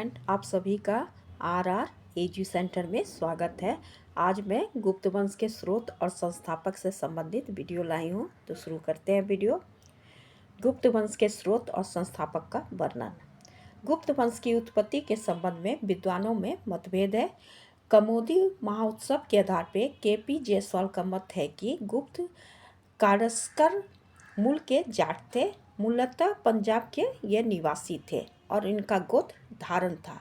आप सभी का आर एजू सेंटर में स्वागत है। आज मैं गुप्त वंश के स्रोत और संस्थापक से संबंधित वीडियो लाई हूँ। तो शुरू करते हैं वीडियो। गुप्त वंश के स्रोत और संस्थापक का वर्णन। गुप्त वंश की उत्पत्ति के संबंध में विद्वानों में मतभेद है। कमोदी महोत्सव के आधार पर के.पी. जायसवाल का मत है कि गुप्त कारस्कर मूल के जाट थे। मूलतः पंजाब के ये निवासी थे और इनका गोत्र धारण था।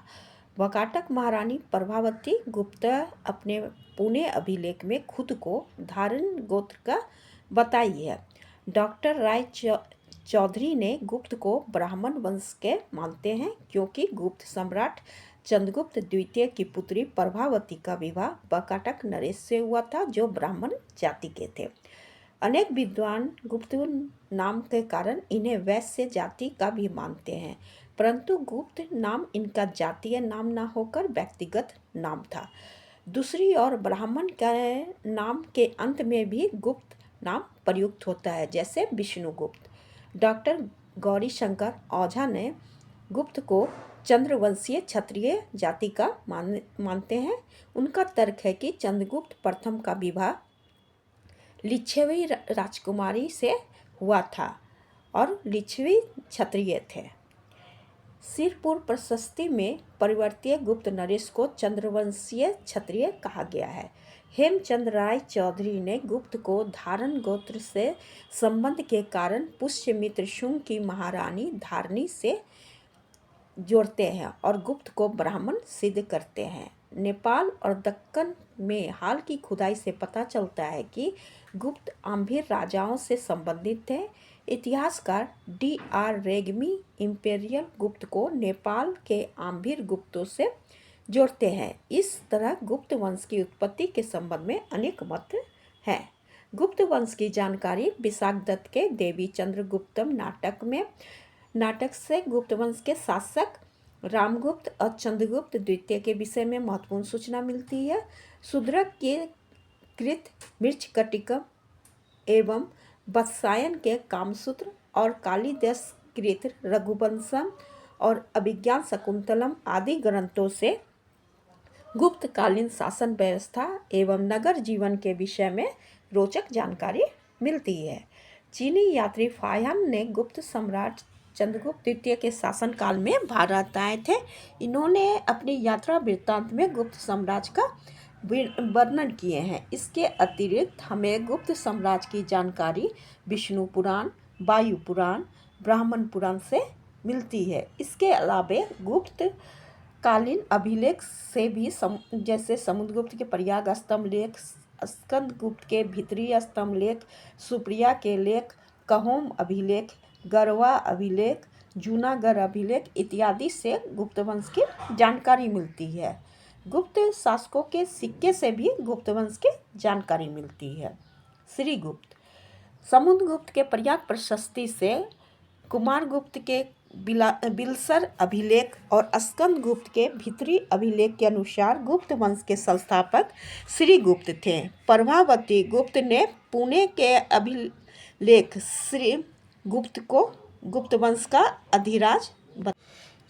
वाकाटक महारानी प्रभावती गुप्त अपने पुणे अभिलेख में खुद को धारण गोत्र का बताई है। डॉक्टर राय चौधरी ने गुप्त को ब्राह्मण वंश के मानते हैं क्योंकि गुप्त सम्राट चंद्रगुप्त द्वितीय की पुत्री प्रभावती का विवाह वाकाटक नरेश से हुआ था जो ब्राह्मण जाति के थे। अनेक विद्वान गुप्त नाम के कारण इन्हें वैश्य जाति का भी मानते हैं, परंतु गुप्त नाम इनका जातीय नाम न होकर व्यक्तिगत नाम था। दूसरी ओर ब्राह्मण के नाम के अंत में भी गुप्त नाम प्रयुक्त होता है, जैसे विष्णुगुप्त। डॉक्टर गौरी शंकर ओझा ने गुप्त को चंद्रवंशीय क्षत्रिय जाति का मानते हैं। उनका तर्क है कि चंद्रगुप्त प्रथम का विवाह लिच्छवी राजकुमारी से हुआ था और लिच्छवी क्षत्रिय थे। सिरपुर प्रशस्ति में परिवर्तीय गुप्त नरेश को चंद्रवंशीय क्षत्रिय कहा गया है। हेमचंद्र राय चौधरी ने गुप्त को धारण गोत्र से संबंध के कारण पुष्यमित्र शुंग की महारानी धारणी से जोड़ते हैं और गुप्त को ब्राह्मण सिद्ध करते हैं। नेपाल और दक्कन में हाल की खुदाई से पता चलता है कि गुप्त आम्भीर राजाओं से संबंधित थे। इतिहासकार D.R. रेग्मी इंपेरियल गुप्त को नेपाल के आम्भीर गुप्तों से जोड़ते हैं। इस तरह गुप्त वंश की उत्पत्ति के संबंध में अनेक मत हैं। गुप्त वंश की जानकारी विशाख दत्त के देवी चंद्रगुप्तम नाटक से गुप्त वंश के शासक रामगुप्त और चंद्रगुप्त द्वितीय के विषय में महत्वपूर्ण सूचना मिलती है। शूद्रक के कृत मृच्छकटिकम एवं वत्सायन के कामसूत्र और कालिदास कृत रघुवंशम और अभिज्ञान शकुंतलम आदि ग्रंथों से गुप्त कालीन शासन व्यवस्था एवं नगर जीवन के विषय में रोचक जानकारी मिलती है। चीनी यात्री फाह्यान ने गुप्त सम्राट चंद्रगुप्त द्वितीय के शासनकाल में भारत आए थे। इन्होंने अपनी यात्रा वृत्तांत में गुप्त साम्राज्य का वर्णन किए हैं। इसके अतिरिक्त हमें गुप्त साम्राज्य की जानकारी विष्णु पुराण, वायु पुराण, ब्राह्मण पुराण से मिलती है। इसके अलावा गुप्त कालीन अभिलेख से भी जैसे समुद्रगुप्त के प्रयाग स्तंभ लेख, स्कंदगुप्त के भीतरी स्तंभ लेख, सुप्रिया के लेख, कहोम अभिलेख, गरवा अभिलेख, जूनागढ़ अभिलेख इत्यादि से गुप्त वंश की जानकारी मिलती है। गुप्त शासकों के सिक्के से भी गुप्त वंश की जानकारी मिलती है। श्रीगुप्त समुद्रगुप्त के प्रयाग प्रशस्ति से कुमारगुप्त के बिलसर अभिलेख और स्कंदगुप्त के भीतरी अभिलेख के अनुसार गुप्त वंश के संस्थापक श्रीगुप्त थे। प्रभावती गुप्त ने पुणे के अभिलेख श्री गुप्त को गुप्त वंश का अधिराज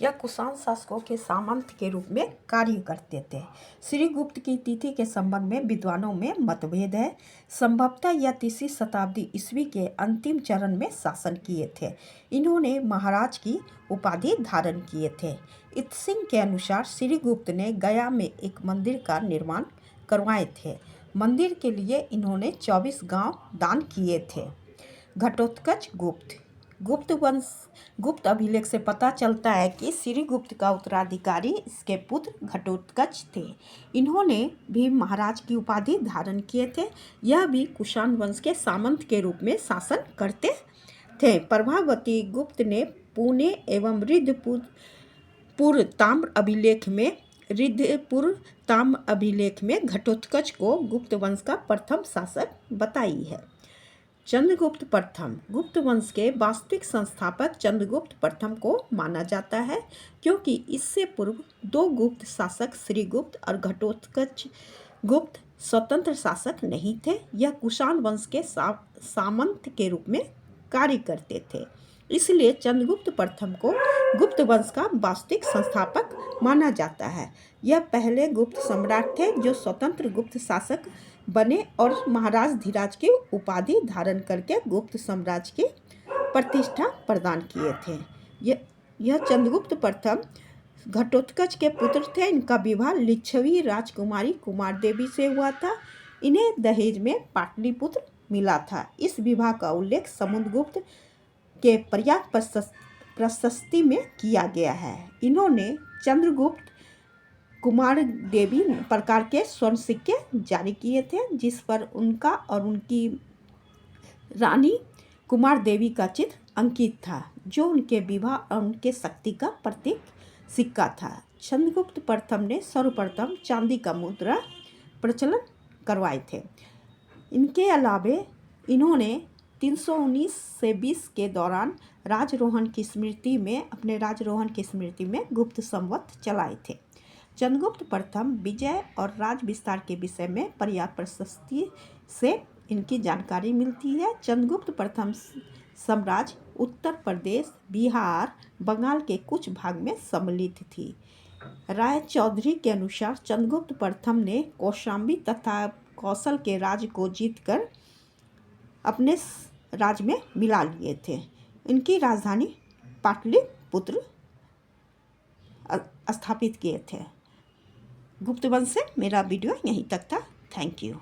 यह कुषाण शासकों के सामंत के रूप में कार्य करते थे। श्रीगुप्त की तिथि के संबंध में विद्वानों में मतभेद है। संभवतः यह 3वीं शताब्दी ईस्वी के अंतिम चरण में शासन किए थे। इन्होंने महाराज की उपाधि धारण किए थे। इत्सिंग के अनुसार श्रीगुप्त ने गया में एक मंदिर का निर्माण करवाए थे। मंदिर के लिए इन्होंने 24 गांव दान किए थे। घटोत्कच गुप्त अभिलेख से पता चलता है कि श्रीगुप्त का उत्तराधिकारी इसके पुत्र घटोत्कच थे। इन्होंने भी महाराज की उपाधि धारण किए थे। यह भी कुषाण वंश के सामंत के रूप में शासन करते थे। प्रभावती गुप्त ने पुणे एवं रिद्धपुर ताम्र अभिलेख में घटोत्कच को गुप्त वंश का प्रथम शासक बताई है। चंद्रगुप्त प्रथम गुप्त वंश के वास्तविक संस्थापक चंद्रगुप्त प्रथम को माना जाता है क्योंकि इससे पूर्व 2 गुप्त शासक श्रीगुप्त और घटोत्कच गुप्त स्वतंत्र शासक नहीं थे। यह कुषाण वंश के सामंत के रूप में कार्य करते थे। इसलिए चंद्रगुप्त प्रथम को गुप्त वंश का वास्तविक संस्थापक माना जाता है। यह पहले गुप्त सम्राट थे जो स्वतंत्र गुप्त शासक बने और महाराज धीराज की उपाधि धारण करके गुप्त साम्राज्य की प्रतिष्ठा प्रदान किए थे। यह चंद्रगुप्त प्रथम घटोत्कच के पुत्र थे। इनका विवाह लिच्छवी राजकुमारी कुमार देवी से हुआ था। इन्हें दहेज में पाटलिपुत्र मिला था। इस विवाह का उल्लेख समुद्रगुप्त के पर्याप्त प्रशस्ति में किया गया है। इन्होंने चंद्रगुप्त कुमार देवी प्रकार के स्वर्ण सिक्के जारी किए थे, जिस पर उनका और उनकी रानी कुमार देवी का चित्र अंकित था, जो उनके विवाह और उनके शक्ति का प्रतीक सिक्का था। चंद्रगुप्त प्रथम ने सर्वप्रथम चांदी का मुद्रा प्रचलन करवाए थे। इनके अलावे इन्होंने 319 से 20 के दौरान राजरोहण की स्मृति में गुप्त संवत चलाए थे। चंद्रगुप्त प्रथम विजय और राज विस्तार के विषय में पर्याप्त प्रशस्ति से इनकी जानकारी मिलती है। चंद्रगुप्त प्रथम साम्राज्य उत्तर प्रदेश, बिहार, बंगाल के कुछ भाग में सम्मिलित थी। राय चौधरी के अनुसार चंद्रगुप्त प्रथम ने कौशाम्बी तथा कौशल के राज्य को जीतकर अपने राज्य में मिला लिए थे। इनकी राजधानी पाटलिपुत्र स्थापित किए थे। गुप्त वंश से मेरा वीडियो यहीं तक था। Thank you.